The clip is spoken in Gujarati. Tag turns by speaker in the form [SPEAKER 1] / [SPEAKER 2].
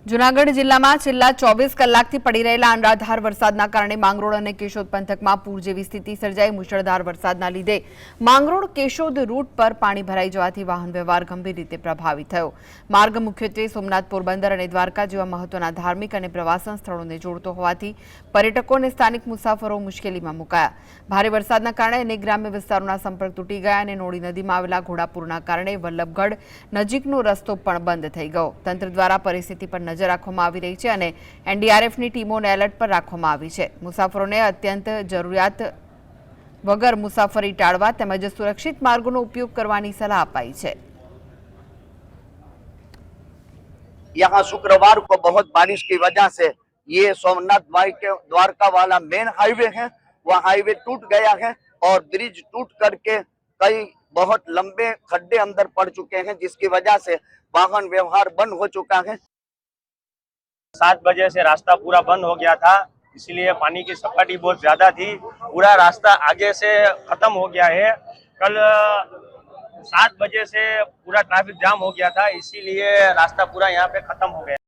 [SPEAKER 1] જૂનાગઢ જિલ્લામાં છેલ્લા 24 કલાકથી પડી રહેલા અનરાધાર વરસાદના કારણે માંગરોળ અને કેશોદ પંથકમાં પૂર જેવી સ્થિતિ સર્જાઈ। મુશળધાર વરસાદના લીધે માંગરોળ કેશોદ રૂટ પર પાણી ભરાઈ જવાથી વાહન વ્યવહાર ગંભીર રીતે પ્રભાવિત થયો। માર્ગ મુખ્યત્વે સોમનાથ, પોરબંદર અને દ્વારકા જેવા મહત્વના ધાર્મિક અને પ્રવાસન સ્થળોને જોડતો હોવાથી પર્યટકો અને સ્થાનિક મુસાફરો મુશ્કેલીમાં મુકાયા। ભારે વરસાદના કારણે અનેક ગ્રામ્ય વિસ્તારોના સંપર્ક તૂટી ગયા અને નોડી નદીમાં આવેલા ઘોડાપુરના કારણે વલ્લભગઢ નજીકનો રસ્તો પણ બંધ થઈ ગયો। તંત્ર દ્વારા પરિસ્થિતિ પર નજર રાખવામાં આવી રહી છે અને એનડીઆરએફની ટીમોને એલર્ટ પર રાખવામાં આવી છે। મુસાફરોને અત્યંત જરૂરિયાત વગર મુસાફરી ટાળવા તેમજ સુરક્ષિત માર્ગોનો ઉપયોગ કરવાની સલાહ અપાઈ છે।
[SPEAKER 2] यहाँ शुक्रवार को बहुत बारिश की वजह से ये सोमनाथ द्वारका वाला मेन हाईवे है, वह हाईवे टूट गया है और ब्रिज टूट करके कई बहुत लंबे खड्डे अंदर पड़ चुके हैं, जिसकी वजह से वाहन व्यवहार बंद हो चुका है।
[SPEAKER 3] 7 बजे से रास्ता पूरा बंद हो गया था, इसलिए पानी की सपाटी बहुत ज्यादा थी। पूरा रास्ता आगे से खत्म हो गया है। कल 7 बजे से पूरा ट्रैफिक जाम हो गया था, इसीलिए रास्ता पूरा यहाँ पे खत्म हो गया।